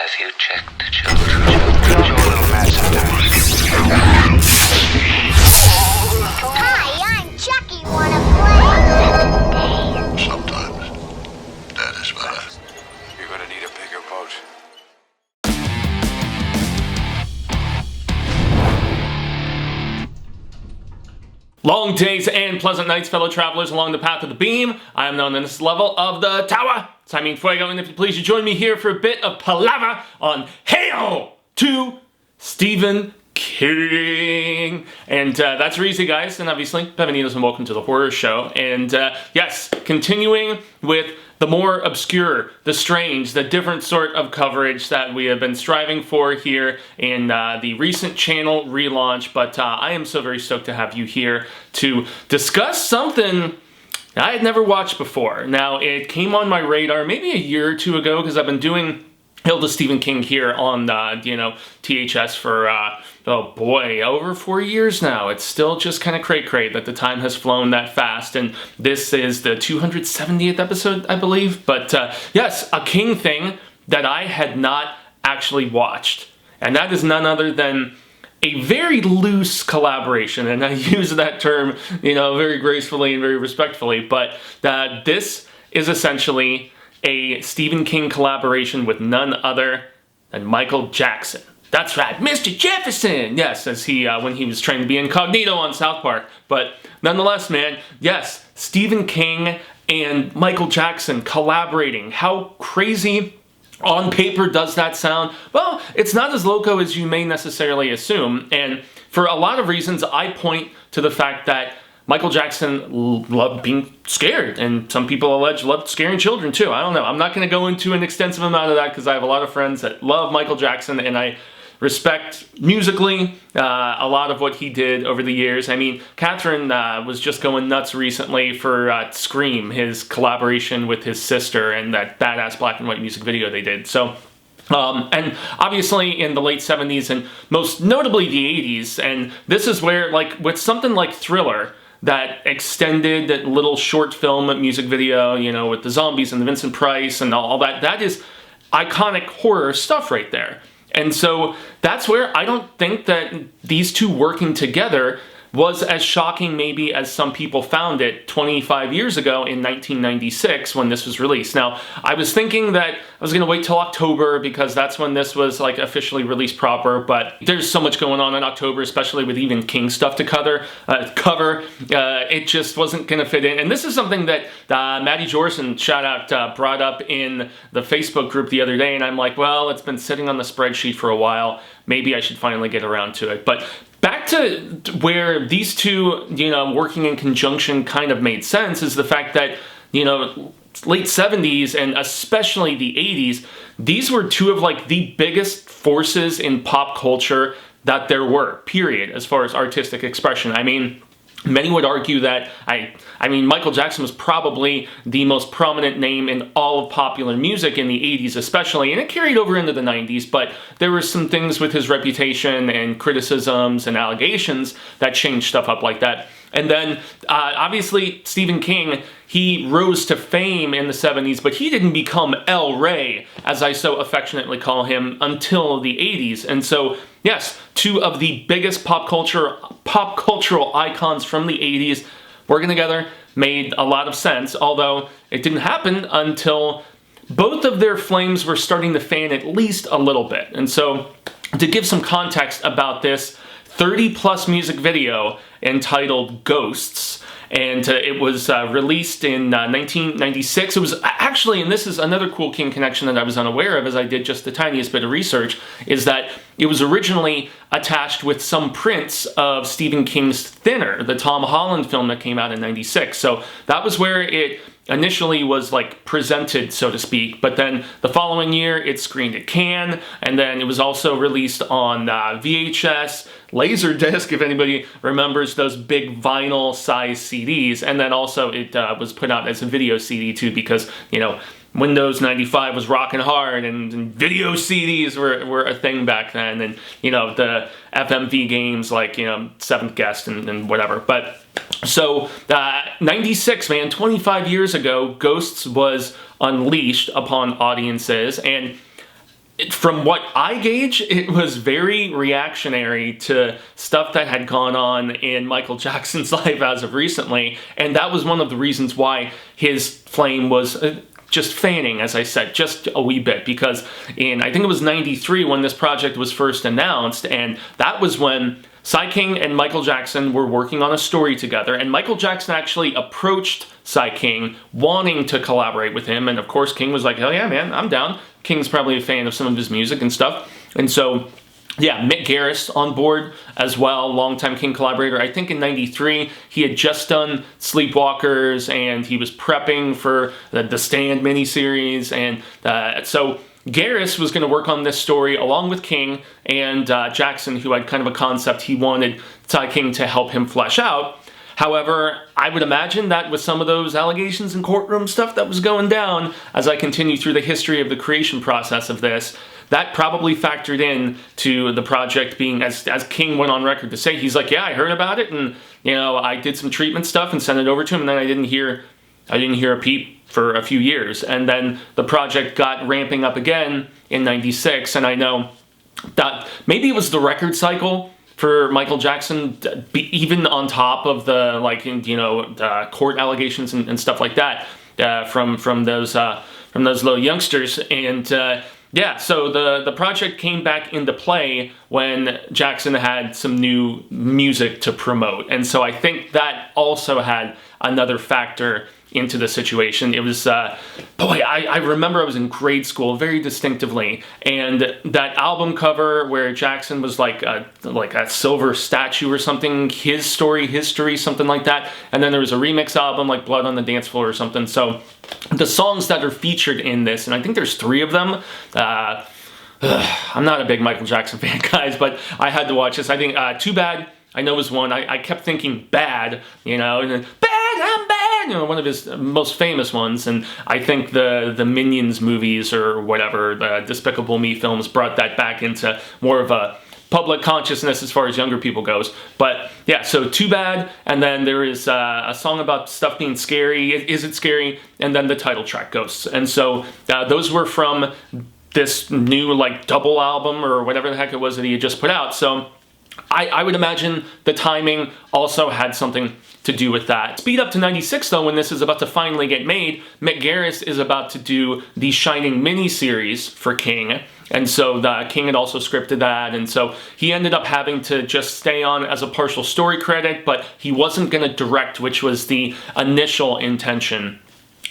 Have you checked the children? Your little Mesa. Hi, I'm Chucky. Wanna play? Sometimes that is better. You're gonna need a bigger boat. Long days and pleasant nights, fellow travelers along the path of the beam. I am known in this level of the tower. Sai King Fuego, and if you please, you join me here for a bit of palaver on Hail to Stephen King. And that's Reezy, guys, and obviously, Bevenidos, and welcome to the horror show. And yes, continuing with the more obscure, the strange, the different sort of coverage that we have been striving for here in the recent channel relaunch. But I am so very stoked to have you here to discuss something I had never watched before. Now, it came on my radar maybe a year or two ago because I've been doing Hail to Stephen King here on, THS for, oh boy, over 4 years now. It's still just kind of cray-cray that the time has flown that fast, and this is the 270th episode, I believe. But yes, a King thing that I had not actually watched, and that is none other than a very loose collaboration, and I use that term, very gracefully and very respectfully, but this is essentially a Stephen King collaboration with none other than Michael Jackson. That's right, Mr. Jefferson! Yes, as he, when he was trying to be incognito on South Park. But nonetheless, man, yes, Stephen King and Michael Jackson collaborating. How crazy on paper does that sound? Well, it's not as loco as you may necessarily assume, and for a lot of reasons, I point to the fact that Michael Jackson loved being scared, and some people allege loved scaring children too. I don't know. I'm not going to go into an extensive amount of that because I have a lot of friends that love Michael Jackson, and I respect musically a lot of what he did over the years. I mean, Catherine was just going nuts recently for Scream, his collaboration with his sister, and that badass black and white music video they did. So, and obviously in the late 70s and most notably the 80s, and this is where, like, with something like Thriller, that extended little short film music video, with the zombies and the Vincent Price and all that, that is iconic horror stuff right there. And so that's where I don't think that these two working together was as shocking maybe as some people found it 25 years ago in 1996 when this was released. Now, I was thinking that I was going to wait till October because that's when this was like officially released proper, but there's so much going on in October, especially with even King stuff to cover. It just wasn't going to fit in. And this is something that Maddie Jorson, shout out, brought up in the Facebook group the other day, and I'm like, well, it's been sitting on the spreadsheet for a while. Maybe I should finally get around to it. But back to where these two, working in conjunction kind of made sense is the fact that, late 70s and especially the 80s, these were two of like the biggest forces in pop culture that there were, period, as far as artistic expression. I mean, many would argue that, I mean, Michael Jackson was probably the most prominent name in all of popular music in the 80s especially, and it carried over into the 90s, but there were some things with his reputation and criticisms and allegations that changed stuff up like that. And then, obviously, Stephen King, he rose to fame in the 70s, but he didn't become El Rey, as I so affectionately call him, until the 80s. And so, yes, two of the biggest pop cultural icons from the 80s working together made a lot of sense, although it didn't happen until both of their flames were starting to fan at least a little bit. And so, to give some context about this 30-plus music video entitled Ghosts, and it was released in 1996. It was actually, and this is another cool King connection that I was unaware of as I did just the tiniest bit of research, is that it was originally attached with some prints of Stephen King's Thinner, the Tom Holland film that came out in 96. So that was where it initially was like presented, so to speak, but then the following year it screened at Cannes, and then it was also released on VHS, Laserdisc, if anybody remembers those big vinyl size CDs, and then also it was put out as a video CD too, because, Windows 95 was rocking hard, and video CDs were a thing back then, and, the FMV games like, Seventh Guest and whatever. But, so, 96, man, 25 years ago, Ghosts was unleashed upon audiences, and from what I gauge, it was very reactionary to stuff that had gone on in Michael Jackson's life as of recently, and that was one of the reasons why his flame was just fanning, as I said, just a wee bit, because I think it was 93 when this project was first announced, and that was when Sai King and Michael Jackson were working on a story together, and Michael Jackson actually approached Sai King wanting to collaborate with him, and of course King was like, hell yeah, man, I'm down. King's probably a fan of some of his music and stuff, and so yeah, Mick Garris on board as well, longtime King collaborator. I think in 93, he had just done Sleepwalkers, and he was prepping for the Stand miniseries, and so Garris was going to work on this story along with King and Jackson, who had kind of a concept he wanted Sai King to help him flesh out. However, I would imagine that with some of those allegations and courtroom stuff that was going down, as I continue through the history of the creation process of this, that probably factored in to the project being, as King went on record to say, he's like, yeah, I heard about it, and I did some treatment stuff and sent it over to him, and then I didn't hear a peep for a few years. And then the project got ramping up again in 96, and I know that maybe it was the record cycle for Michael Jackson, even on top of the court allegations and stuff like that from those little youngsters, and so the project came back into play when Jackson had some new music to promote, and so I think that also had another factor into the situation. It was, I remember I was in grade school very distinctively, and that album cover where Jackson was like a silver statue or something, his story, history, something like that, and then there was a remix album like Blood on the Dance Floor or something. So the songs that are featured in this, and I think there's 3 of them, I'm not a big Michael Jackson fan, guys, but I had to watch this. I think Too Bad, I know, was one. I kept thinking Bad, and then Bad, I'm Bad, one of his most famous ones, and I think the Minions movies or whatever, the Despicable Me films, brought that back into more of a public consciousness as far as younger people goes. But yeah, so Too Bad, and then there is a song about stuff being scary, Is It Scary, and then the title track, Ghosts. And so those were from this new double album or whatever the heck it was that he had just put out. So I would imagine the timing also had something to do with that. Speed up to 96 though, when this is about to finally get made, Mick Garris is about to do the Shining miniseries for King, and so King had also scripted that, and so he ended up having to just stay on as a partial story credit, but he wasn't going to direct, which was the initial intention.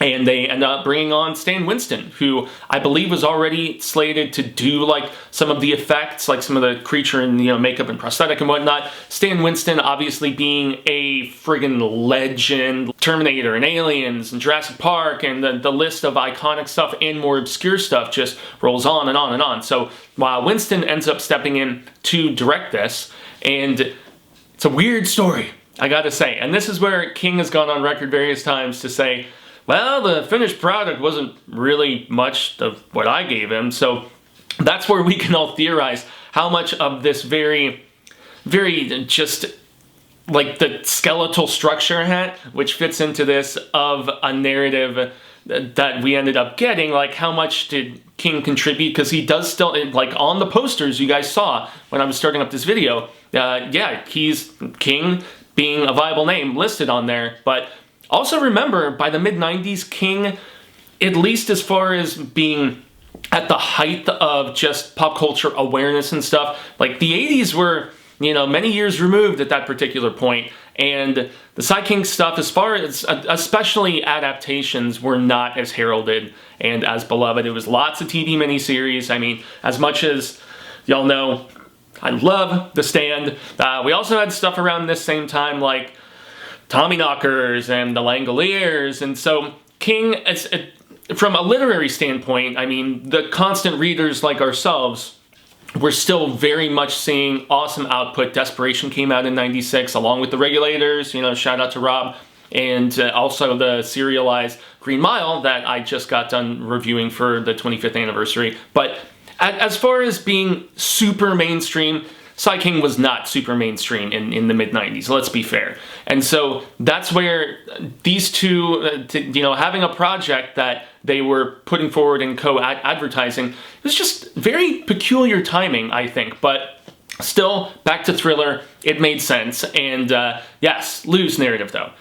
And they end up bringing on Stan Winston, who I believe was already slated to do some of the effects, like some of the creature and makeup and prosthetic and whatnot. Stan Winston obviously being a friggin' legend, Terminator and Aliens and Jurassic Park, and the list of iconic stuff and more obscure stuff just rolls on and on and on. So Winston ends up stepping in to direct this, and it's a weird story, I gotta say. And this is where King has gone on record various times to say, well, the finished product wasn't really much of what I gave him. So that's where we can all theorize how much of this very, very just the skeletal structure hat, which fits into this of a narrative that we ended up getting, how much did King contribute? Because he does still, on the posters you guys saw when I was starting up this video, he's King being a viable name listed on there, but also remember, by the mid-90s, King, at least as far as being at the height of just pop culture awareness and stuff, the 80s were, many years removed at that particular point, and the Sai King stuff, as far as, especially adaptations, were not as heralded and as beloved. It was lots of TV miniseries. I mean, as much as y'all know, I love The Stand. We also had stuff around this same time, like Tommyknockers and The Langoliers, and so King, from a literary standpoint, I mean, the constant readers like ourselves, we're still very much seeing awesome output. Desperation came out in 96, along with The Regulators, shout out to Rob, and also the serialized Green Mile that I just got done reviewing for the 25th anniversary. But as far as being super mainstream, Sai King was not super mainstream in the mid-90s, let's be fair. And so that's where these two, having a project that they were putting forward in co-advertising. It was just very peculiar timing, I think, but still, back to Thriller, it made sense. And yes, Lou's narrative though.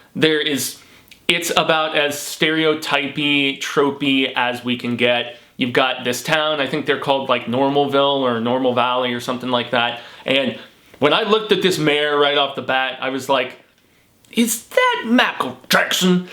It's about as stereotypy, tropey as we can get. You've got this town, I think they're called like Normalville or Normal Valley or something like that. And when I looked at this mayor right off the bat, I was like, is that Michael Jackson?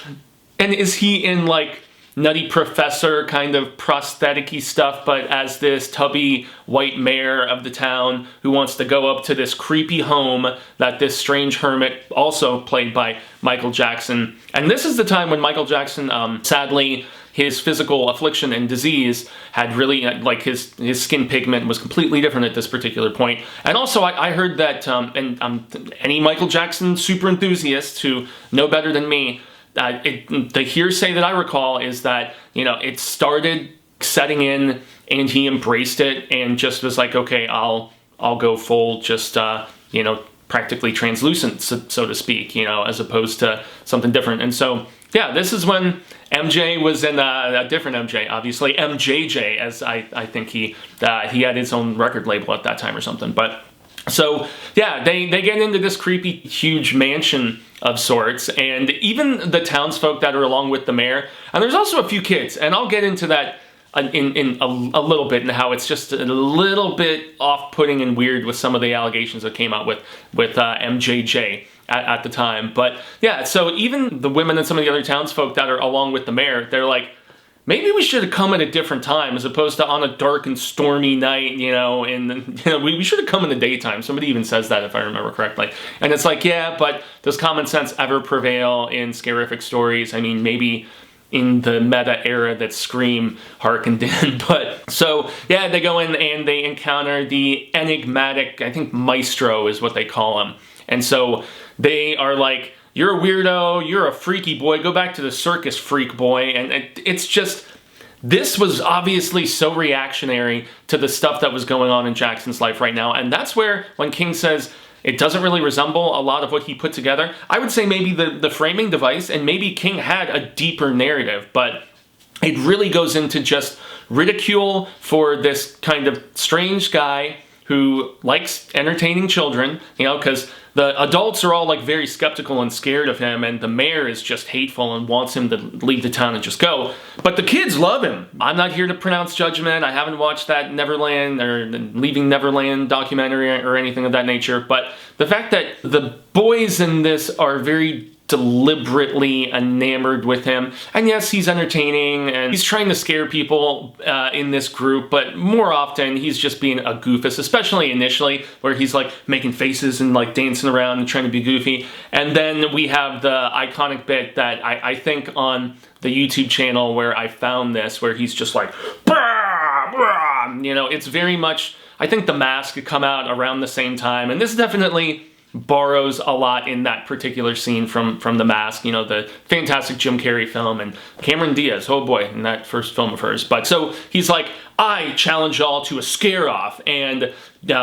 And is he in like Nutty Professor kind of prosthetic-y stuff, but as this tubby white mayor of the town who wants to go up to this creepy home that this strange hermit, also played by Michael Jackson. And this is the time when Michael Jackson, sadly, his physical affliction and disease had really, like his skin pigment was completely different at this particular point. And also I heard that, any Michael Jackson super enthusiasts who know better than me, the hearsay that I recall is that, it started setting in and he embraced it and just was like, okay, I'll go full, just, practically translucent, so to speak, as opposed to something different. And so, yeah, this is when MJ was in a different MJ, obviously, MJJ, as I think he had his own record label at that time or something. But so, yeah, they get into this creepy, huge mansion of sorts, and even the townsfolk that are along with the mayor, and there's also a few kids, and I'll get into that in a little bit, and how it's just a little bit off-putting and weird with some of the allegations that came out with MJJ at the time. But yeah, so even the women and some of the other townsfolk that are along with the mayor, they're like, maybe we should have come at a different time as opposed to on a dark and stormy night, and we should have come in the daytime. Somebody even says that, if I remember correctly. And it's like, yeah, but does common sense ever prevail in scarific stories? I mean, maybe in the meta era that Scream harkened in. But so, yeah, they go in and they encounter the enigmatic, I think Maestro is what they call him. And so they are like, you're a weirdo, you're a freaky boy, go back to the circus, freak boy. And it's just, this was obviously so reactionary to the stuff that was going on in Jackson's life right now. And that's where, when King says it doesn't really resemble a lot of what he put together, I would say maybe the framing device, and maybe King had a deeper narrative, but it really goes into just ridicule for this kind of strange guy who likes entertaining children, because the adults are all like very skeptical and scared of him, and the mayor is just hateful and wants him to leave the town and just go. But the kids love him. I'm not here to pronounce judgment. I haven't watched that Neverland or Leaving Neverland documentary or anything of that nature, but the fact that the boys in this are very deliberately enamored with him. And yes, he's entertaining and he's trying to scare people in this group, but more often he's just being a goofus, especially initially, where he's like making faces and like dancing around and trying to be goofy. And then we have the iconic bit that I think on the YouTube channel where I found this, where he's just like, "Brah, brah." It's very much, I think The Mask had come out around the same time, and this definitely borrows a lot in that particular scene from The Mask, the fantastic Jim Carrey film, and Cameron Diaz, oh boy, in that first film of hers. But so he's like, I challenge y'all to a scare-off, and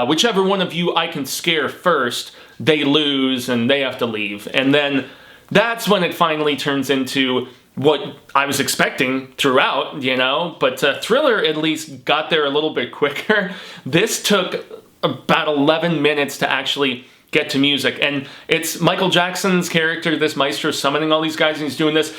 whichever one of you I can scare first, they lose and they have to leave. And then that's when it finally turns into what I was expecting throughout, but Thriller at least got there a little bit quicker. This took about 11 minutes to actually get to music, and it's Michael Jackson's character, this maestro, summoning all these guys, and he's doing this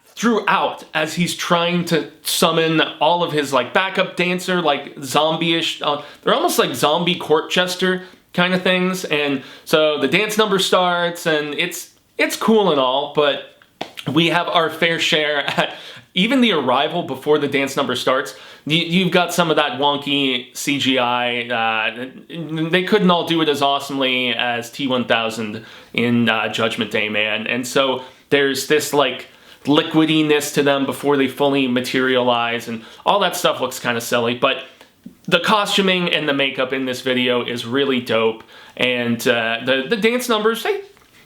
throughout as he's trying to summon all of his like backup dancer, like zombie-ish, they're almost like zombie court jester kind of things. And so the dance number starts, and it's cool and all, but we have our fair share at even the arrival before the dance number starts. You've got some of that wonky CGI. They couldn't all do it as awesomely as T-1000 in Judgment Day, man. And so there's this like liquidiness to them before they fully materialize, and all that stuff looks kind of silly. But the costuming and the makeup in this video is really dope, and the dance numbers,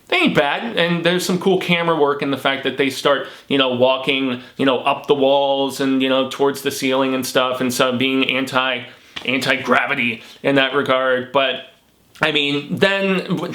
they ain't bad, and there's some cool camera work in the fact that they start, walking, up the walls and, towards the ceiling and stuff, and so being anti-gravity in that regard. But, I mean, then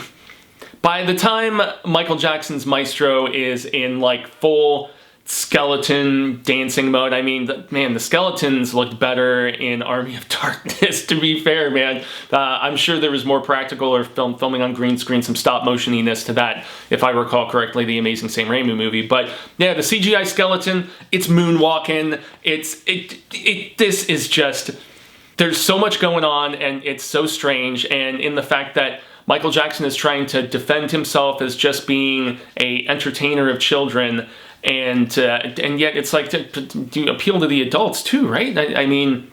by the time Michael Jackson's Maestro is in, like, full skeleton dancing mode. I mean, man, the skeletons looked better in Army of Darkness, to be fair, man. I'm sure there was more practical or filming on green screen, some stop motioniness to that, if I recall correctly, the Amazing Sam Raimi movie. But yeah, the CGI skeleton, it's moonwalking. This is just, there's so much going on, and it's so strange. And in the fact that Michael Jackson is trying to defend himself as just being a entertainer of children, and yet it's like to appeal to the adults too, right? I mean,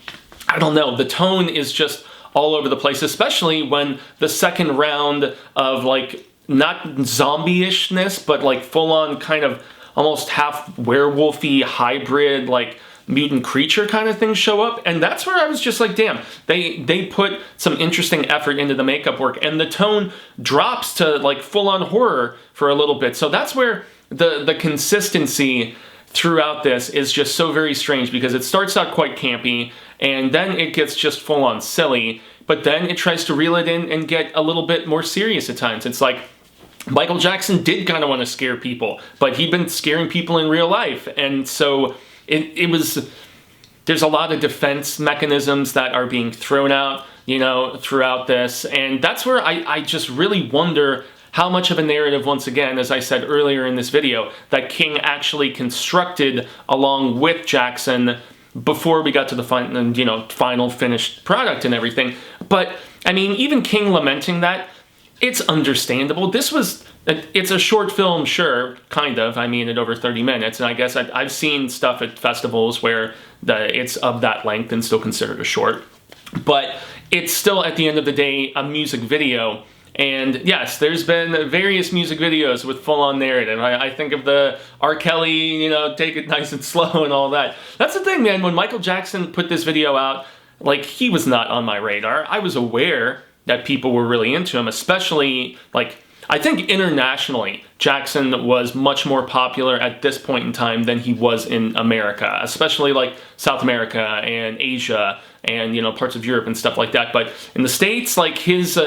I don't know. The tone is just all over the place, especially when the second round of like not zombie-ishness, but like full-on kind of almost half werewolfy hybrid like mutant creature kind of things show up, and that's where I was just like, damn, they put some interesting effort into the makeup work, and the tone drops to like full-on horror for a little bit. So that's where the consistency throughout this is just so very strange, because it starts out quite campy, and then it gets just full-on silly, but then it tries to reel it in and get a little bit more serious at times. It's like Michael Jackson did kind of want to scare people, but he'd been scaring people in real life, and so it was, there's a lot of defense mechanisms that are being thrown out, you know, throughout this, and that's where I just really wonder how much of a narrative, once again, as I said earlier in this video, that King actually constructed along with Jackson before we got to the final finished product and everything. But, I mean, even King lamenting that, it's understandable. It's a short film, sure, kind of. I mean, at over 30 minutes, and I guess I've seen stuff at festivals where it's of that length and still considered a short. But it's still, at the end of the day, a music video. And yes, there's been various music videos with full-on narrative. I think of the R. Kelly, you know, take it nice and slow and all that. That's the thing, man. When Michael Jackson put this video out, like, he was not on my radar. I was aware that people were really into him, especially, like, I think internationally, Jackson was much more popular at this point in time than he was in America, especially like South America and Asia and, you know, parts of Europe and stuff like that. But in the States, like, his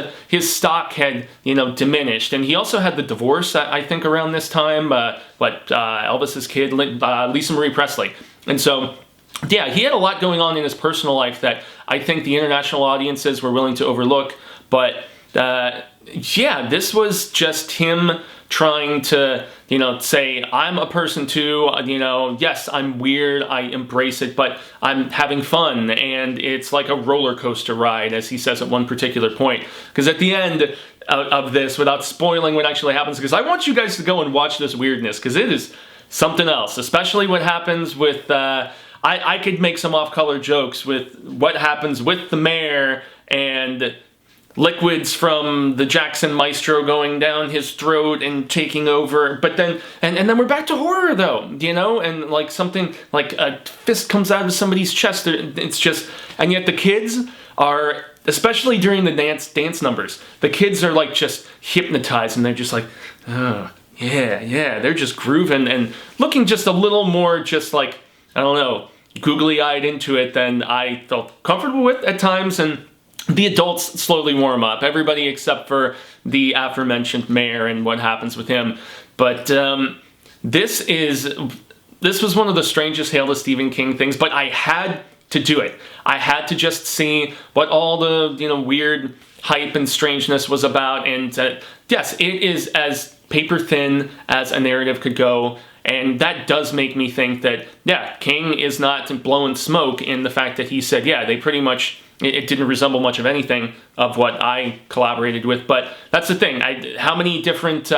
stock had, you know, diminished. And he also had the divorce, I think, around this time, Elvis's kid, Lisa Marie Presley. And so, yeah, he had a lot going on in his personal life that I think the international audiences were willing to overlook. But yeah, this was just him trying to, you know, say, I'm a person too, you know, yes, I'm weird, I embrace it, but I'm having fun, and it's like a roller coaster ride, as he says at one particular point. Because at the end of this, without spoiling what actually happens, because I want you guys to go and watch this weirdness, because it is something else, especially what happens with, I could make some off-color jokes with what happens with the mayor and liquids from the Jackson Maestro going down his throat and taking over, but then and then we're back to horror, though, you know, and like something like a fist comes out of somebody's chest. It's just, and yet the kids are, especially during the dance numbers, the kids are like just hypnotized, and they're just like, oh yeah, they're just grooving and looking just a little more just like, I don't know, googly-eyed into it than I felt comfortable with at times. And the adults slowly warm up, everybody except for the aforementioned mayor and what happens with him. But this was one of the strangest Hail to Stephen King things, but I had to do it. I had to just see what all the, you know, weird hype and strangeness was about, and yes, it is as paper thin as a narrative could go. And that does make me think that, yeah, King is not blowing smoke in the fact that he said, yeah, they pretty much, it didn't resemble much of anything of what I collaborated with. But that's the thing. How many different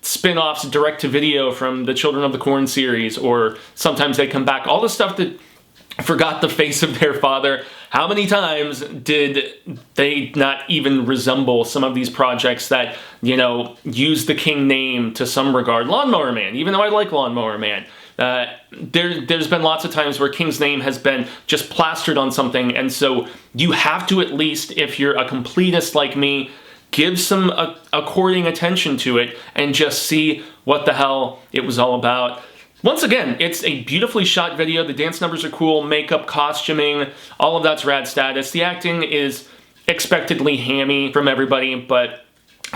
spin-offs direct-to-video from the Children of the Corn series, or sometimes they come back, all the stuff that forgot the face of their father, how many times did they not even resemble some of these projects that, you know, use the King name to some regard? Lawnmower Man, even though I like Lawnmower Man, there's been lots of times where King's name has been just plastered on something, and so you have to, at least if you're a completist like me, give some according attention to it and just see what the hell it was all about. Once again, it's a beautifully shot video. The dance numbers are cool, makeup, costuming, all of that's rad status. The acting is expectedly hammy from everybody, but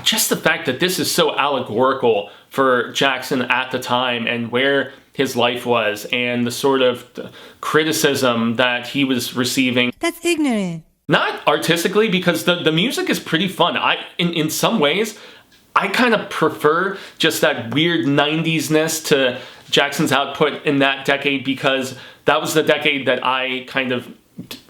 just the fact that this is so allegorical for Jackson at the time and where his life was and the sort of criticism that he was receiving. That's ignorant. Not artistically, because the music is pretty fun. In some ways, I kind of prefer just that weird 90s-ness to Jackson's output in that decade, because that was the decade that I kind of,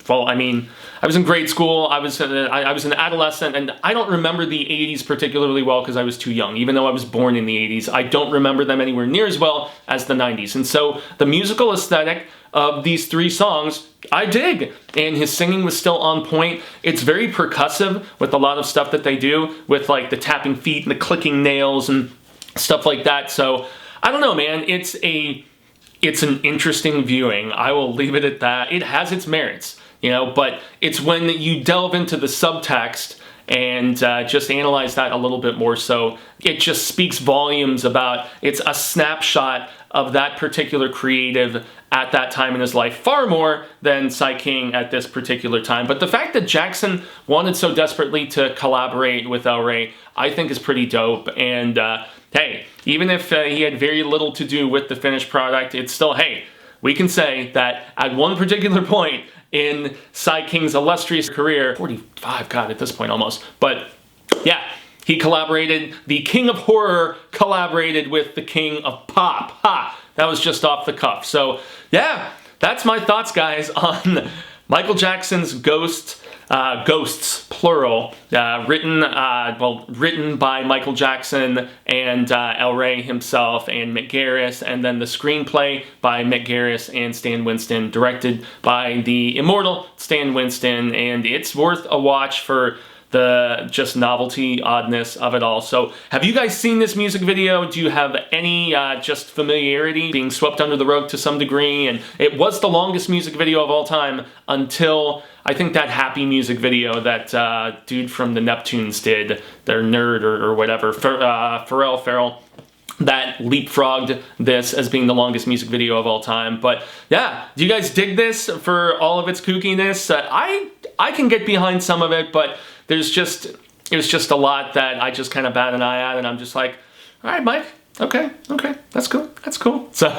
well, I mean, I was in grade school, I was an adolescent, and I don't remember the 80s particularly well because I was too young. Even though I was born in the 80s, I don't remember them anywhere near as well as the 90s. And so the musical aesthetic of these three songs, I dig. And his singing was still on point. It's very percussive with a lot of stuff that they do with like the tapping feet and the clicking nails and stuff like that. So I don't know, man. It's an interesting viewing. I will leave it at that. It has its merits, you know, but it's when you delve into the subtext and just analyze that a little bit more, so it just speaks volumes about, it's a snapshot of that particular creative at that time in his life, far more than Sai King at this particular time. But the fact that Jackson wanted so desperately to collaborate with El Rey, I think is pretty dope. And hey, even if he had very little to do with the finished product, it's still, hey, we can say that at one particular point in Sai King's illustrious career, 45, God, at this point almost, but yeah, he collaborated, the King of Horror collaborated with the King of Pop. Ha! That was just off the cuff. So yeah, that's my thoughts, guys, on Michael Jackson's Ghosts, plural, written by Michael Jackson and El Rey himself and Mick Garris, and then the screenplay by Mick Garris and Stan Winston, directed by the immortal Stan Winston, and it's worth a watch for the just novelty, oddness of it all. So have you guys seen this music video? Do you have any just familiarity, being swept under the rug to some degree? And it was the longest music video of all time until I think that Happy music video that dude from the Neptunes did, their nerd or whatever, Pharrell, that leapfrogged this as being the longest music video of all time. But yeah, do you guys dig this for all of its kookiness? I can get behind some of it, but it was just a lot that I just kind of bat an eye at, and I'm just like, all right, Mike, okay, that's cool. So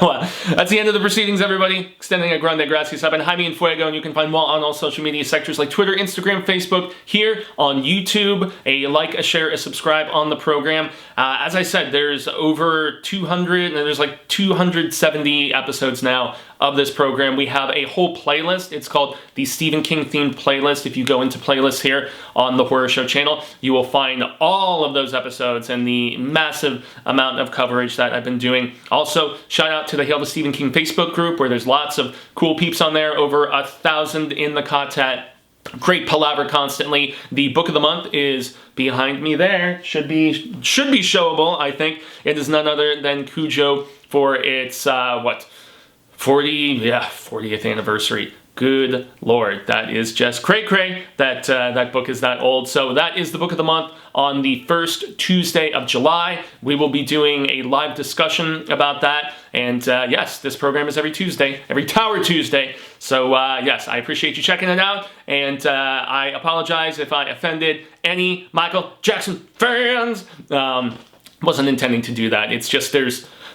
that's the end of the proceedings, everybody. Extending a grande gracias. I've been Jaime and Fuego, and you can find more on all social media sectors like Twitter, Instagram, Facebook, here on YouTube. A like, a share, a subscribe on the program. As I said, there's over 200, and there's like 270 episodes now of this program. We have a whole playlist. It's called the Stephen King themed playlist. If you go into playlists here on the Horror Show channel, you will find all of those episodes and the massive amount of coverage that I've been doing. Also, shout out to the Hail to Stephen King Facebook group, where there's lots of cool peeps on there, over 1,000 in the Ka-Tet. Great palaver constantly. The book of the month is behind me there. Should be showable, I think. It is none other than Cujo for its, 40th anniversary. Good Lord, that is just cray-cray that that book is that old. So that is the book of the month on the first Tuesday of July. We will be doing a live discussion about that. And yes, this program is every Tuesday, every Tower Tuesday. So yes, I appreciate you checking it out. And I apologize if I offended any Michael Jackson fans. Wasn't intending to do that. It's just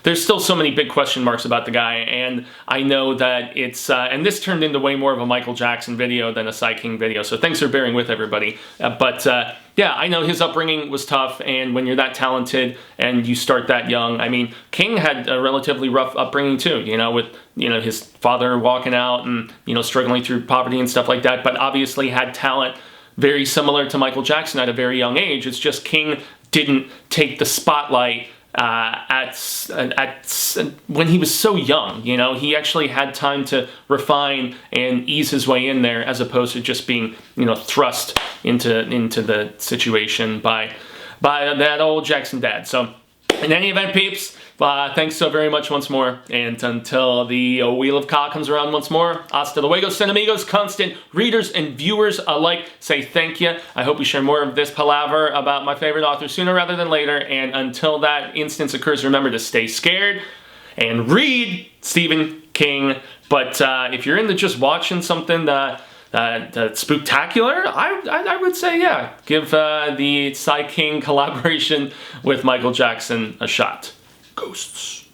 there's still so many big question marks about the guy, and I know that it's, and this turned into way more of a Michael Jackson video than a Sai King video, so thanks for bearing with everybody. Yeah, I know his upbringing was tough, and when you're that talented and you start that young, I mean, King had a relatively rough upbringing too, you know, with, you know, his father walking out and, you know, struggling through poverty and stuff like that, but obviously had talent very similar to Michael Jackson at a very young age. It's just King didn't take the spotlight when he was so young. You know, he actually had time to refine and ease his way in there, as opposed to just being, you know, thrust into the situation by that old Jackson dad. So in any event, peeps, thanks so very much once more, and until the Wheel of Ka comes around once more, hasta luego, amigos, constant readers and viewers alike, say thank you. I hope we share more of this palaver about my favorite author sooner rather than later, and until that instance occurs, remember to stay scared and read Stephen King. But if you're into just watching something spooktacular, I would say, yeah, give the Sai King collaboration with Michael Jackson a shot. Ghosts.